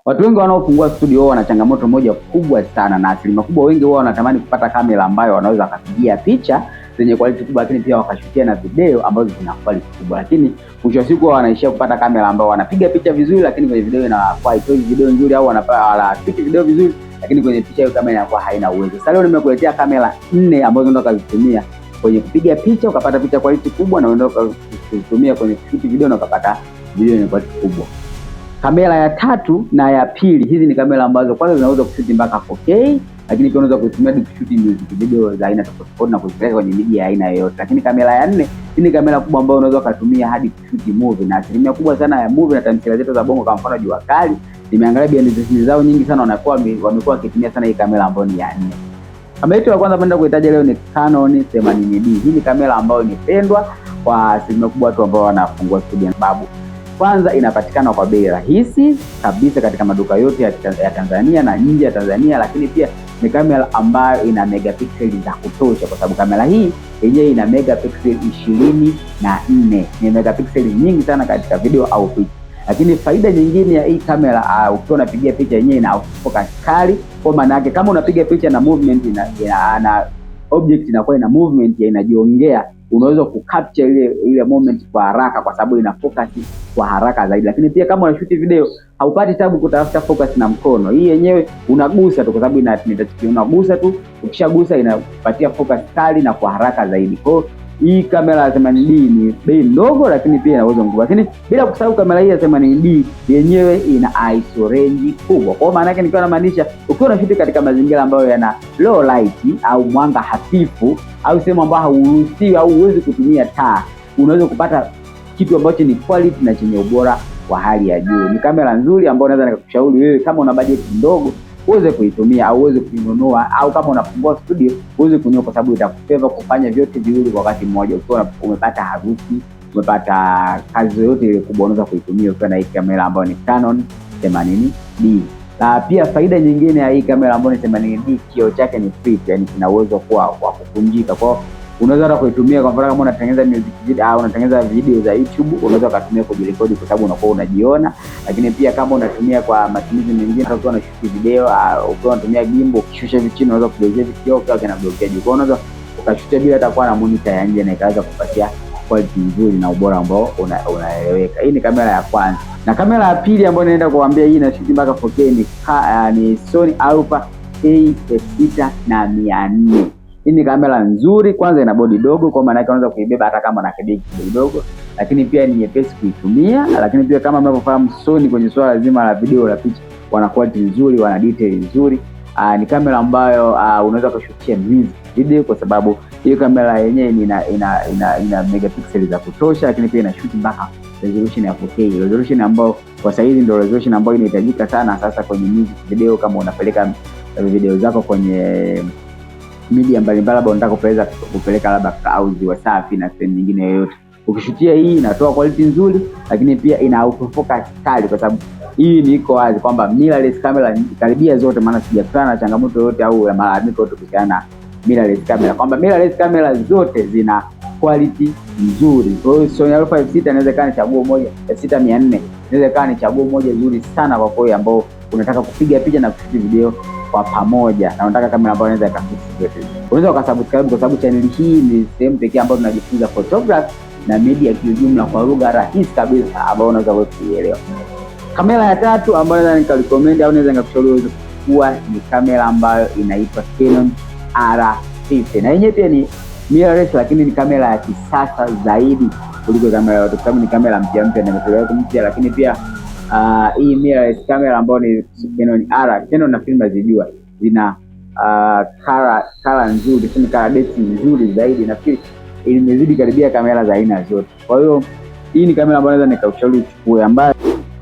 Watu wengi wanaofungua studio wao wana changamoto moja kubwa sana, na asilimia kubwa wengi wao wanatamani kupata kamera ambayo wanaweza wakapigia picha zenye quality kubwa, lakini pia wakashutia na video ambazo zina quality kubwa. Lakini mwisho wa siku wanaishia kupata kamera ambayo wanapiga picha vizuri, lakini kwenye video inakuwa haitoi video nzuri, au wanapiga video vizuri lakini kwenye picha hiyo kamera inakuwa haina uwezo. Sasa leo nimekuletea kamera 4 ambazo unaweza kuzitumia kwenye kupiga picha ukapata picha quality kubwa, na unaweza kuzitumia kwenye kushoot video na ukapata video yenye quality kubwa. Kamera ya tatu na ya pili, hizi ni kamera ambazo kwanza zinaweza kushuti mpaka 4K, lakini pia unaweza kutumia kushuti music video za aina tofauti na kuzipeleka kwenye media ya aina yoyote. Lakini kamera ya 4, hii ni kamera kubwa ambayo unaweza kutumia hadi kushuti movie, na asilimia kubwa sana ya movie na tamthilia zetu za Bongo, kwa mfano Jua Kali, nimeangalia behind zao nyingi sana wamekuwa wakitumia sana hii kamera ambayo ni ya 4. Kamera yetu ya kwanza kwenda kuitaja leo ni Canon 80D. Hii ni kamera ambayo ni pendwa kwa asilimia kubwa watu ambao wanafungua studio, sababu kwanza inapatikana kwa bei rahisi kabisa katika maduka yote ya Tanzania na nje ya Tanzania, lakini pia ni kamera ambayo ina megapixeli za kutosha, kwa sababu kamera hii yenyewe ina megapixeli 24. Ni megapixeli nyingi sana katika video au picha. Lakini faida nyingine ya hii kamera, ukiwa unapigia picha yenyewe ina autofocus kali, kwa maana yake kama unapiga picha na movement na object inakuwa ina movement ya inajiongea, unaweza kucapture ile moment kwa haraka, kwa sababu ina focus kwa haraka zaidi. Lakini pia kama unashoot video haupati tabu kutafuta focus na mkono, hii yenyewe unagusa tu, kwa sababu unagusa tu, ukishagusa inakupatia focus kali na kwa haraka zaidi. Kwa hii kamera ya 80D ni bei ndogo, lakini pia ina uwezo mkubwa. Lakini bila kusahau kamera hii ya 80D yenyewe ina ISO range kubwa. Kwa maana yake nikiwa namaanisha, ukiwa unashuti katika mazingira ambayo yana low light au mwanga hafifu, au sehemu ambayo hauruhusiwi au huwezi kutumia taa, unaweza kupata kitu ambacho ni quality na chenye ubora wa hali ya juu. Ni kamera nzuri ambayo naweza nikakushauri wewe kama una budget ndogo uweze kuitumia au uweze kuinunua, au kama unafungua studio uweze kununua, kwa sababu itakufeva kufanya vyote viwili kwa wakati mmoja. Ukiwa umepata harusi, umepata kazi yoyote ile kubwa, unaweza kuitumia ukiwa na hii kamera ambayo ni Canon 80D. Na pia faida nyingine ya hii kamera ambayo ni 80D, kioo chake ni flip, yani kina uwezo wa kukunjika. Kwa unaweza hata kuitumia kwa mfano kama unatengeneza music video au unatengeneza video za YouTube, unaweza kutumia kujirekodi kwa sababu unakuwa unajiona. Lakini pia kama unatumia kwa matumizi mengine, hata ukiwa unashoot video ukiwa unatumia gimbal, ukishusha hivi chini unaweza kubonyeza kioo kwa kinablokia juu. Kwa unaweza ukashutia bila hata kuwa na monitor ya nje, na ikaweza kupatia quality nzuri na ubora ambao unaeleweka. Hii ni kamera ya kwanza. Na kamera ya pili ambayo naenda kuambia hii inashoot mpaka 4K ni Sony Alpha A6400. Hii ni kamera nzuri, kwanza ina body dogo, kwa maana yake unaweza kuibeba hata kama una kibegi kidogo, lakini pia ni nyepesi kuitumia. Lakini pia kama mnavyofahamu Sony kwenye swala zima la video la picha wana quality nzuri, wana detail nzuri. Ni kamera ambayo unaweza kushutia music video, kwa sababu hiyo kamera yenyewe ina megapixels za kutosha, lakini pia ina shoot mpaka resolution ya 4K, resolution ambayo kwa sasa hivi ndio resolution ambayo inahitajika sana sasa kwenye music video. Kama unapeleka video zako kwenye media mbalimbali, labda unataka kupeleka labda Clouds, Wasafi na sehemu nyingine yoyote, ukishutia hii inatoa quality nzuri, lakini pia ina autofocus kali, kwa sababu hii ni iko wazi kwamba mirrorless camera karibia zote, maana sijakutana na changamoto yote au malalamiko yote kuhusiana na mirrorless camera, kwamba mirrorless camera zote zina quality nzuri. Kwa hiyo Sony Alpha F6 inaweza kuwa ni chaguo moja, F6400 inaweza kuwa ni chaguo moja nzuri sana kwa wewe ambao unataka kupiga picha na kushuti video kwa pamoja, na unataka kamera ambayo inaweza ikafix vyote. Unaweza ukasubscribe, kwa sababu channel hii ni sehemu pekee ambayo tunajifunza photography na media kiujumla kwa lugha rahisi kabisa ambayo unaweza kuielewa. Kamera ya tatu ambayo naweza nikarecommend au naweza nikakushauri uweze kuchukua ni kamera ambayo inaitwa Canon R50, na yenyewe pia ni mirrorless, lakini ni kamera ya kisasa zaidi kuliko kamera yote, kwa sababu ni kamera mpya na imetolewa mpya. Lakini pia hii mirrorless camera ambayo ni Canon Canon na film zijua zina color nzuri, ni color depth nzuri zaidi, nafikiri imezidi karibia kamera za aina zote. Kwa hiyo hii ni kamera ambayo naweza nikaushauri uchukue, ambayo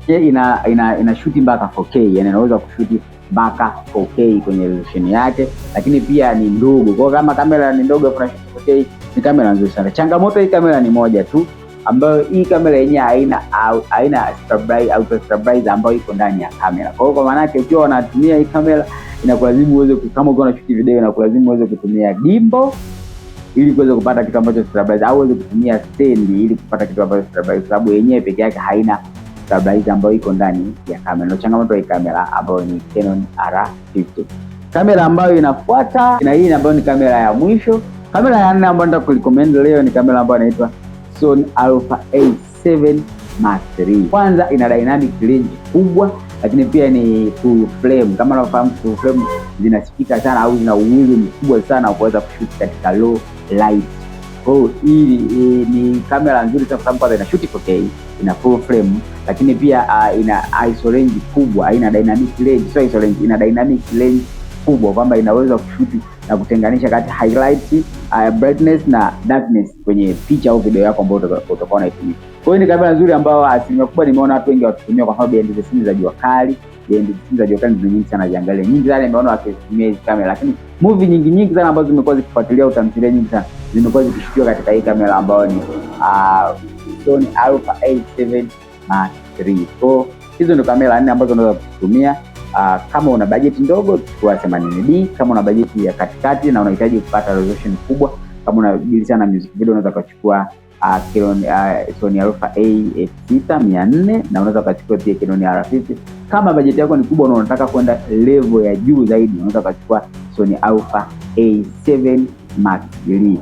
ina shoot mpaka 4K, yani inaweza kushuti mpaka 4K kwenye resolution yake, lakini pia ni ndogo. Kwa kama kamera ni ndogo kwa 4K, ni kamera nzuri sana. Changamoto hii kamera ni moja tu, ambayo hii kamera yenyewe haina auto stabilizer ambayo iko ndani ya kamera. Kwa hiyo kwa maana yake ukiwa unatumia hii kamera inakulazimu uweze, kama ukiwa unashoot video inakulazimu uweze kutumia gimbal ili kuweza kupata kitu ambacho stabilizer, au uweze kutumia stand ili kupata kitu ambacho stabilizer, sababu yenyewe peke yake haina stabilizer ambayo iko ndani ya kamera. Ndio changamoto ya kamera ambayo ni Canon R50. Kamera ambayo inafuata na hii ambayo ni kamera ya mwisho. Kamera ya 4 ambayo nataka kurecommend leo ni kamera ambayo inaitwa Sony Alpha A7 Mark III. Kwanza ina dynamic range kubwa, lakini pia ni full frame. Kama unafahamu full frame zinasikika sana au zina uwezo mkubwa sana wa kuweza kushoot katika low light. Hii ni kamera nzuri sana kwa sababu kwanza ina shoot 4K, ina full frame, lakini pia ina ISO range kubwa, ina dynamic range, so ISO range, ina dynamic range kubwa kwamba inaweza kushoot na kutenganisha kati highlight, brightness na darkness kwenye picha au video yako ambayo utakuwa unaitumia. Kwa hiyo ni kamera nzuri ambayo asilimia kubwa nimeona watu wengi wakitumia kwa sababu behind the scenes za jua kali. Behind the scenes za jua kali ndio nyingi sana ziangalia. Nyingi sana nimeona wakitumia hizi kamera, lakini movie nyingi sana ambazo zimekuwa zikifuatilia utamthilia nyingi sana zimekuwa zikishukiwa katika hii kamera ambayo ni Sony Alpha A7 Mark III. Kwa hizo ndio kamera 4 ambazo unaweza kutumia. Kama una bajeti ndogo chukua 80D, kama una bajeti ya katikati na unahitaji kupata resolution kubwa, kama unadili sana music video, unaweza kuchukua Sony Alpha A6400 na unaweza kuchukua pia Canon R50. Kama bajeti yako ni kubwa na unataka kwenda level ya juu zaidi, unaweza kuchukua Sony Alpha A7 Mark III.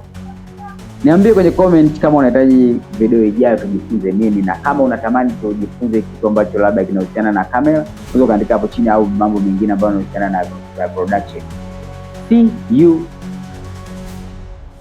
Niambie kwenye comment kama unahitaji video ijayo tujifunze nini, na kama unatamani tujifunze kitu ambacho labda kinahusiana na kamera, unaweza kuandika hapo chini, au mambo mengine ambayo yanahusiana na production. See you